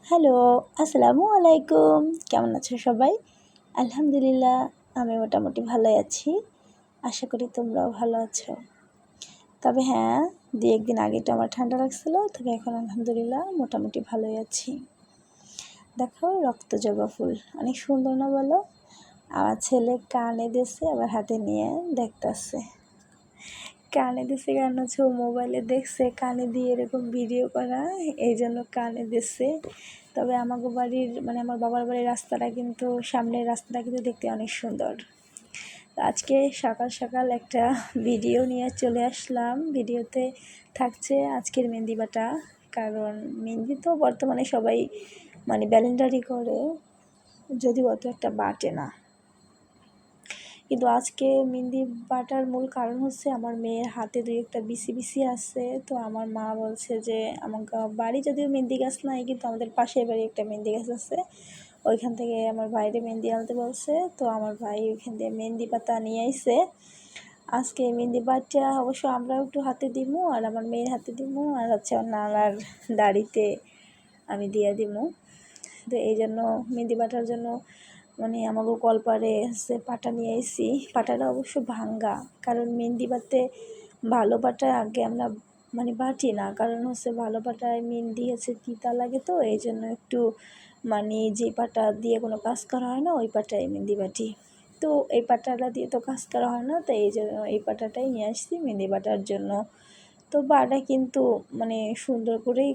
Hello, আসসালামু আলাইকুম। কেমন আছো সবাই? আলহামদুলিল্লাহ, আমি মোটামুটি ভালোই আছি। আশা করি তোমরাও ভালো আছো। তবে হ্যাঁ, ২-১ দিন আগে তো আমার ঠান্ডা লাগছিল, তবে এখন আলহামদুলিল্লাহ মোটামুটি ভালোই আছি। দেখো রক্তজবা ফুল, অনেক সুন্দর না বলো? আমার ছেলে কানে দিয়েছে, আবার হাতে নিয়ে দেখতাছে। কানে দিছে কারণ হচ্ছে ও মোবাইলে দেখছে কানে দিয়ে এরকম ভিডিও করা, এই জন্য কানে দিচ্ছে। তবে আমাকে বাড়ির আমার বাবার বাড়ির রাস্তাটা কিন্তু, সামনের রাস্তাটা কিন্তু দেখতে অনেক সুন্দর। আজকে সকাল সকাল একটা ভিডিও নিয়ে চলে আসলাম। ভিডিওতে থাকছে আজকের মেহেন্দি বাটা, কারণ মেহেন্দি তো বর্তমানে সবাই ব্যালেন্ডারি করে, যদিও অত একটা বাটে না। কিন্তু আজকে মেহেন্দি বাটার মূল কারণ হচ্ছে আমার মেয়ের হাতে 2-একটা বিসি আছে। তো আমার মা বলছে যে আমাকে বাড়ি যদিও মেহেন্দি গাছ নাই, কিন্তু আমাদের পাশের বাড়ি একটা মেহেন্দি গাছ আছে, ওইখান থেকে আমার ভাইরে মেহেন্দি আনতে বলছে। তো আমার ভাই ওইখান থেকে মেহেন্দি পাতা নিয়ে আইছে। আজকে মেহেন্দি বাটা অবশ্য আমরাও একটু হাতে দিমু, আর আমার মেয়ের হাতে দিমু, আর হচ্ছে আমার নানার দাড়িতে আমি দিয়ে দিমু। তো এই জন্য মেহেন্দি বাটার জন্য আমাকে কলপারে হচ্ছে পাটা নিয়ে এসেছি। পাটাটা অবশ্য ভাঙ্গা, কারণ মেহেন্দি বাটতে ভালো পাটা আগে আমরা বাটি না, কারণ হচ্ছে ভালো পাটায় মেহেন্দি হচ্ছে তিতা লাগে। তো এই জন্য একটু যে পাটা দিয়ে কোনো কাজ করা হয় না, ওই পাটায় মেহেন্দি বাটি। তো এই পাটাটা দিয়ে তো কাজ করা হয় না, তো এই জন্য এই পাটাটাই নিয়ে আসছি মেহেন্দি বাটার জন্য। তো পাটা কিন্তু সুন্দর করেই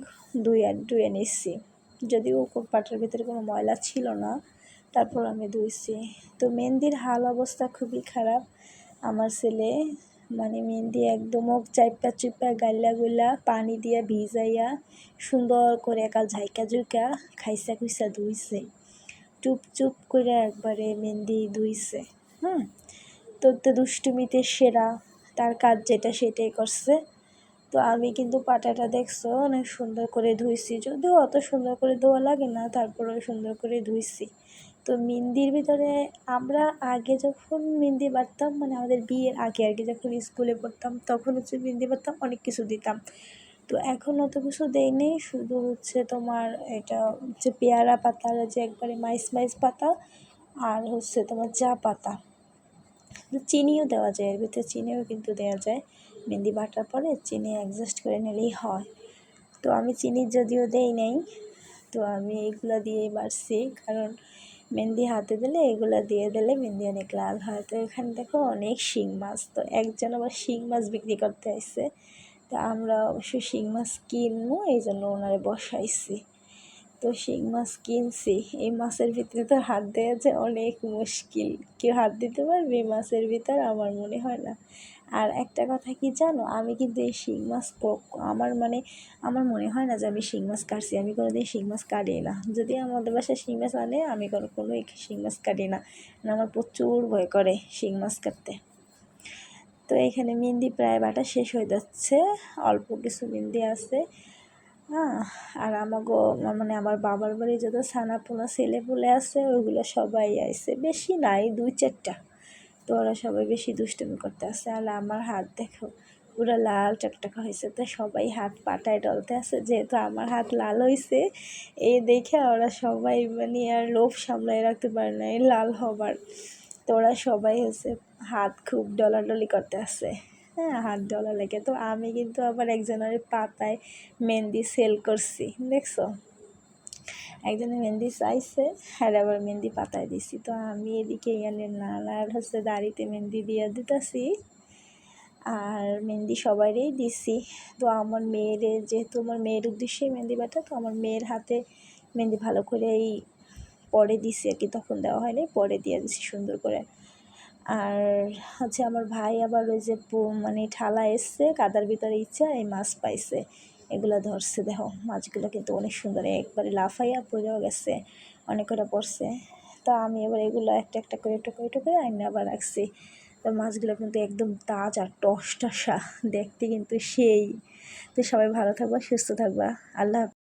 ধুয়ে নিচ্ছি, যদিও পাটার ভিতরে কোনো ময়লা ছিল না, তারপর আমি ধুইছি। তো মেহেন্দির হাল অবস্থা খুবই খারাপ। আমার ছেলে মেহেন্দি একদম চাইপা চুপা গাইলা গুলা পানি দিয়ে ভিজাইয়া সুন্দর করে একাল ঝাইকা ঝুইকা খাইসা খুইসা ধুইছে, চুপ চুপ করে একবারে মেহেন্দি ধুইছে। তো দুষ্টুমিতে সেরা, তার কাজ যেটা সেটাই করছে। তো আমি কিন্তু পাটাটা দেখছো অনেক সুন্দর করে ধুইছি, যদিও অত সুন্দর করে ধোয়া লাগে না, তারপরেও সুন্দর করে ধুইছি। তো মেহেন্দির ভিতরে আমরা আগে যখন মেহেন্দি বাটতাম, আমাদের বিয়ের আগে আর কি, যখন স্কুলে পড়তাম তখন হচ্ছে মেহেন্দি বাটতাম, অনেক কিছু দিতাম। তো এখন অত কিছু দেয়নি, শুধু হচ্ছে তোমার এটা হচ্ছে পেয়ারা পাতা, যে একবারে মাইস পাতা, আর হচ্ছে তোমার চা পাতা, চিনিও দেওয়া যায় এর ভিতরে, চিনিও কিন্তু দেওয়া যায়। মেহেন্দি বাটার পরে চিনি অ্যাডজাস্ট করে নিলেই হয়। তো আমি চিনি যদিও দেই নাই, তো আমি এইগুলো দিয়েই বাড়ছি, কারণ মেহেন্দি হাতে দিলে এগুলো দিয়ে দিলে মেহেন্দি অনেক লাল হয়। তো এখানে দেখো অনেক শিং মাছ, তো একজন আবার শিং মাছ বিক্রি করতে আসছে, তো আমরা অবশ্যই শিং মাছ কিনবো, এই জন্য ওনারে বসাইছি। তো শিং মাছ কিনছি, এই মাছের ভিতরে তো হাত দেওয়া যে অনেক মুশকিল, কেউ হাত দিতে পারবে এই মাছের ভিতর? আমার মনে হয় না। আর একটা কথা কি জানো, আমি কিন্তু এই শিং মাছ আমার মনে হয় না যে আমি শিং মাছ কাটছি, আমি কোনোদিন শিং মাছ কাটি না। যদি আমাদের বাসায় শিং মাছ আনে, আমি কোনো শিং মাছ কাটি না, আমার প্রচুর ভয় করে শিং মাছ কাটতে। তো এখানে মেহেন্দি প্রায় বাটা শেষ হয়ে যাচ্ছে, অল্প কিছু মেহেন্দি আছে। আর আমাগো আমার বাবার বাড়ি যত ছানাপোনা ছেলেপুলে আছে, ওইগুলো সবাই আইছে, বেশি নাই 2-4টা। তো ওরা সবাই বেশি দুষ্টুমি করতে আসে। আর আমার হাত দেখো পুরো লাল টকটকা হয়েছে, তো সবাই হাত পাটায় ডলতে আছে, যেহেতু আমার হাত লাল হয়েছে, এই দেখে ওরা সবাই আর লোভ সামলায় রাখতে পারে না এই লাল হবার। তো ওরা সবাই হচ্ছে হাত খুব ডলাডলি করতে আসে, হাত ডলা লেগে। তো আমি কিন্তু আবার একজনের পাতায় মেহেন্দি সেল করছি, দেখছো? একজনের মেহেন্দি চাইছে, আর আবার মেহেন্দি পাতায় দিছি। তো আমি এদিকে নানার হচ্ছে দাড়িতে মেহেন্দি দিয়ে দিতেছি, আর মেহেন্দি সবাইরেই দিছি। তো আমার মেয়ের, যেহেতু আমার মেয়ের উদ্দেশ্যে মেহেন্দি বাটা, তো আমার মেয়ের হাতে মেহেন্দি ভালো করেই পরে দিছি আর কি, তখন দেওয়া হয়নি, পরে দিয়ে দিছি সুন্দর করে। আর হচ্ছে আমার ভাই আবার ওই যে ঠালা এসছে কাদার ভিতরে, ইচ্ছা এই মাছ পাইছে, এগুলো ধরছে। দেখো মাছগুলো কিন্তু অনেক সুন্দর, একবারে লাফাইয়া পড়েও গেছে, অনেক কটা পড়ছে। তো আমি এবার এগুলো একটা একটা করে টুকরে আইনে আবার রাখছি। তো মাছগুলো কিন্তু একদম তাজা টসটসা, দেখতে কিন্তু সেই। তো সবাই ভালো থাকবা, সুস্থ থাকবা, আল্লাহ হাফেজ।